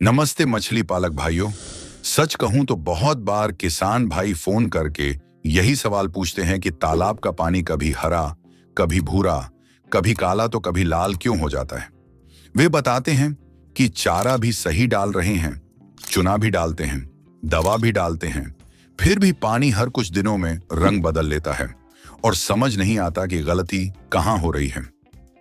नमस्ते मछली पालक भाइयों। सच कहूं तो बहुत बार किसान भाई फोन करके यही सवाल पूछते हैं कि तालाब का पानी कभी हरा, कभी भूरा, कभी काला तो कभी लाल क्यों हो जाता है। वे बताते हैं कि चारा भी सही डाल रहे हैं, चुना भी डालते हैं, दवा भी डालते हैं, फिर भी पानी हर कुछ दिनों में रंग बदल लेता है और समझ नहीं आता कि गलती कहां हो रही है।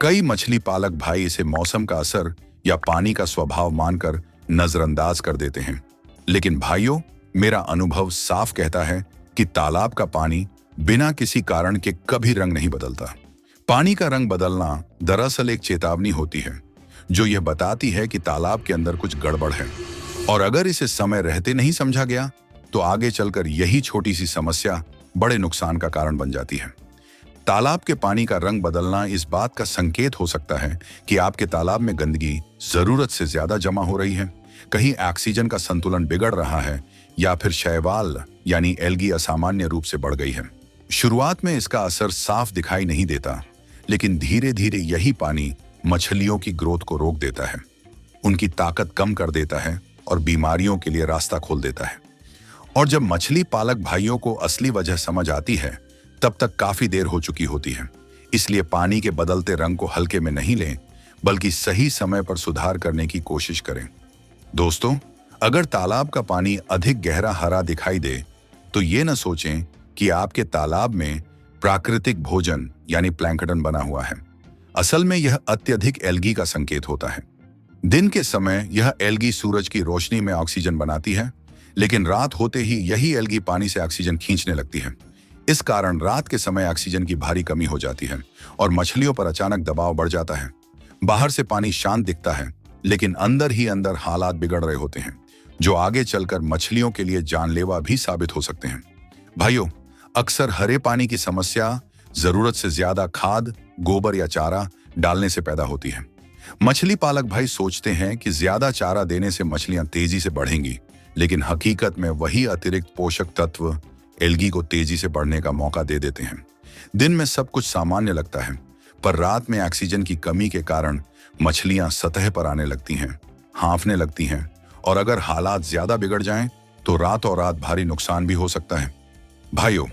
कई मछली पालक भाई इसे मौसम का असर या पानी का स्वभाव मानकर नजरअंदाज कर देते हैं, लेकिन भाइयों, मेरा अनुभव साफ कहता है कि तालाब का पानी बिना किसी कारण के कभी रंग नहीं बदलता। पानी का रंग बदलना दरअसल एक चेतावनी होती है जो यह बताती है कि तालाब के अंदर कुछ गड़बड़ है, और अगर इसे समय रहते नहीं समझा गया तो आगे चलकर यही छोटी सी समस्या बड़े नुकसान का कारण बन जाती है। तालाब के पानी का रंग बदलना इस बात का संकेत हो सकता है कि आपके तालाब में गंदगी जरूरत से ज्यादा जमा हो रही है, कहीं ऑक्सीजन का संतुलन बिगड़ रहा है, या फिर शैवाल यानी एल्गी असामान्य रूप से बढ़ गई है। शुरुआत में इसका असर साफ दिखाई नहीं देता, लेकिन धीरे धीरे यही पानी मछलियों की ग्रोथ को रोक देता है, उनकी ताकत कम कर देता है और बीमारियों के लिए रास्ता खोल देता है। और जब मछली पालक भाइयों को असली वजह समझ आती है तब तक काफी देर हो चुकी होती है। इसलिए पानी के बदलते रंग को हल्के में नहीं लें, बल्कि सही समय पर सुधार करने की कोशिश करें। दोस्तों, अगर तालाब का पानी अधिक गहरा हरा दिखाई दे तो ये न सोचें कि आपके तालाब में प्राकृतिक भोजन यानी प्लैंकटन बना हुआ है। असल में यह अत्यधिक एल्गी का संकेत होता है। दिन के समय यह एल्गी सूरज की रोशनी में ऑक्सीजन बनाती है, लेकिन रात होते ही यही एल्गी पानी से ऑक्सीजन खींचने लगती है। इस कारण रात के समय ऑक्सीजन की भारी कमी हो जाती है और मछलियों पर अचानक दबाव बढ़ जाता है। बाहर से पानी शांत दिखता है, लेकिन अंदर ही अंदर हालात बिगड़ रहे होते हैं, जो आगे चलकर मछलियों के लिए जानलेवा भी साबित हो सकते हैं। भाइयों, अक्सर हरे पानी की समस्या जरूरत से ज्यादा खाद, गोबर या चारा डालने से पैदा होती है। मछली पालक भाई सोचते हैं कि ज्यादा चारा देने से मछलियां तेजी से बढ़ेंगी, लेकिन हकीकत में वही अतिरिक्त पोषक तत्व एल्गी को तेजी से बढ़ने का मौका दे देते हैं। दिन में सब कुछ सामान्य लगता है, पर रात में ऑक्सीजन की कमी के कारण मछलियां सतह पर आने लगती हैं, हांफने लगती हैं, और अगर हालात ज्यादा बिगड़ जाएं तो रातों रात भारी नुकसान भी हो सकता है। भाइयों,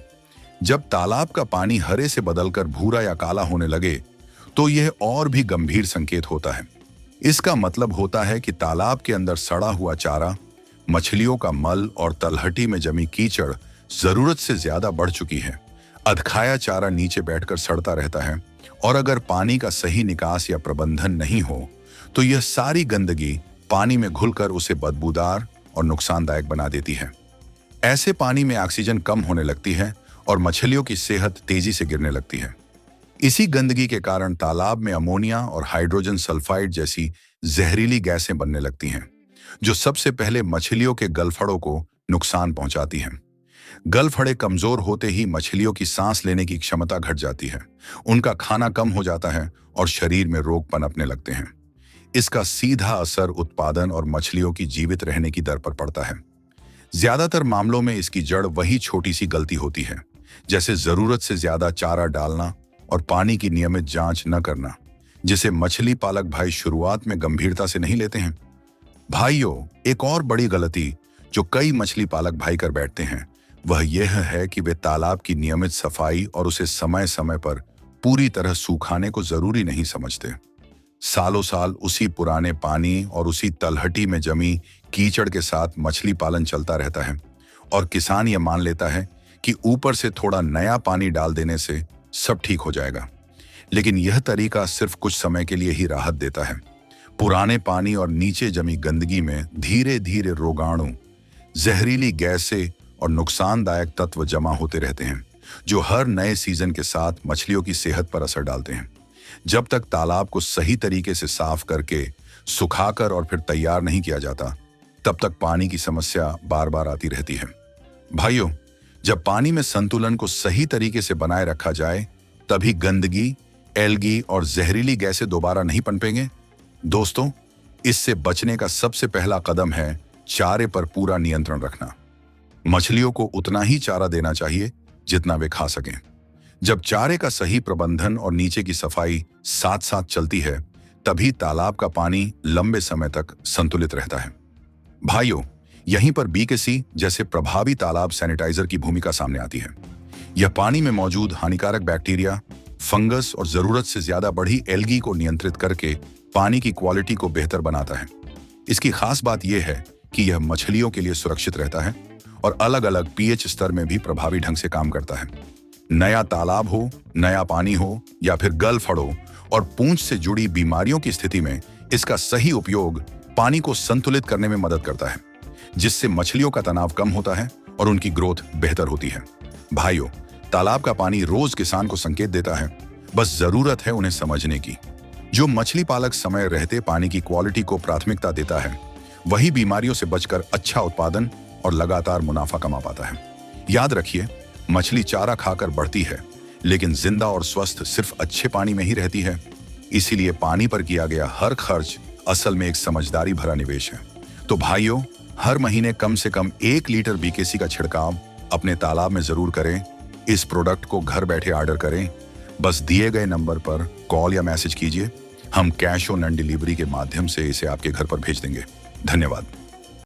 जब तालाब का पानी हरे से बदलकर भूरा या काला होने लगे तो यह और भी गंभीर संकेत होता है। इसका मतलब होता है कि तालाब के अंदर सड़ा हुआ चारा, मछलियों का मल और तलहटी में जमी कीचड़ जरूरत से ज्यादा बढ़ चुकी है। अधखाया चारा नीचे बैठकर सड़ता रहता है, और अगर पानी का सही निकास या प्रबंधन नहीं हो तो यह सारी गंदगी पानी में घुलकर उसे बदबूदार और नुकसानदायक बना देती है। ऐसे पानी में ऑक्सीजन कम होने लगती है और मछलियों की सेहत तेजी से गिरने लगती है। इसी गंदगी के कारण तालाब में अमोनिया और हाइड्रोजन सल्फाइड जैसी जहरीली गैसें बनने लगती हैं, जो सबसे पहले मछलियों के गलफड़ों को नुकसान पहुंचाती हैं। गलफड़े कमजोर होते ही मछलियों की सांस लेने की क्षमता घट जाती है, उनका खाना कम हो जाता है और शरीर में रोग पनपने लगते हैं। इसका सीधा असर उत्पादन और मछलियों की जीवित रहने की दर पर पड़ता है। ज्यादातर मामलों में इसकी जड़ वही छोटी सी गलती होती है, जैसे जरूरत से ज्यादा चारा डालना और पानी की नियमित जांच न करना, जिसे मछली पालक भाई शुरुआत में गंभीरता से नहीं लेते हैं। भाइयों, एक और बड़ी गलती जो कई मछली पालक भाई कर बैठते हैं वह यह है कि वे तालाब की नियमित सफाई और उसे समय समय पर पूरी तरह सुखाने को जरूरी नहीं समझते। सालों साल उसी पुराने पानी और उसी तलहटी में जमी कीचड़ के साथ मछली पालन चलता रहता है, और किसान यह मान लेता है कि ऊपर से थोड़ा नया पानी डाल देने से सब ठीक हो जाएगा। लेकिन यह तरीका सिर्फ कुछ समय के लिए ही राहत देता है। पुराने पानी और नीचे जमी गंदगी में धीरे धीरे रोगाणु, जहरीली गैसें और नुकसानदायक तत्व जमा होते रहते हैं, जो हर नए सीजन के साथ मछलियों की सेहत पर असर डालते हैं। जब तक तालाब को सही तरीके से साफ करके, सुखाकर और फिर तैयार नहीं किया जाता, तब तक पानी की समस्या बार बार आती रहती है। भाइयों, जब पानी में संतुलन को सही तरीके से बनाए रखा जाए, तभी गंदगी, एल्गी और जहरीली गैसें दोबारा नहीं पनपेंगे। दोस्तों, इससे बचने का सबसे पहला कदम है चारे पर पूरा नियंत्रण रखना। मछलियों को उतना ही चारा देना चाहिए जितना वे खा सकें। जब चारे का सही प्रबंधन और नीचे की सफाई साथ साथ चलती है, तभी तालाब का पानी लंबे समय तक संतुलित रहता है। भाइयों, यहीं पर बीकेसी जैसे प्रभावी तालाब सैनिटाइजर की भूमिका सामने आती है। यह पानी में मौजूद हानिकारक बैक्टीरिया, फंगस और जरूरत से ज्यादा बढ़ी एल्गी को नियंत्रित करके पानी की क्वालिटी को बेहतर बनाता है। इसकी खास बात यह है कि यह मछलियों के लिए सुरक्षित रहता है और अलग अलग पीएच स्तर में भी प्रभावी ढंग से काम करता है। नया तालाब हो, नया पानी हो या फिर गल फड़ो और पूंछ से जुड़ी बीमारियों की स्थिति में इसका सही उपयोग पानी को संतुलित करने में मदद करता है, जिससे मछलियों का तनाव कम होता है और उनकी ग्रोथ बेहतर होती है। भाइयों, तालाब का पानी रोज किसान को संकेत देता है, बस जरूरत है उन्हें समझने की। जो मछली पालक समय रहते पानी की क्वालिटी को प्राथमिकता देता है, वही बीमारियों से बचकर अच्छा उत्पादन और लगातार मुनाफा कमा पाता है। याद रखिए, मछली चारा खाकर बढ़ती है, लेकिन जिंदा और स्वस्थ सिर्फ अच्छे पानी में ही रहती है। इसीलिए पानी पर किया गया हर खर्च असल में एक समझदारी भरा निवेश है। तो भाइयों, हर महीने कम से कम 1 लीटर बीकेसी का छिड़काव अपने तालाब में जरूर करें। इस प्रोडक्ट को घर बैठे ऑर्डर करें। बस दिए गए नंबर पर कॉल या मैसेज कीजिए। हम कैश ऑन डिलीवरी के माध्यम से इसे आपके घर पर भेज देंगे। धन्यवाद।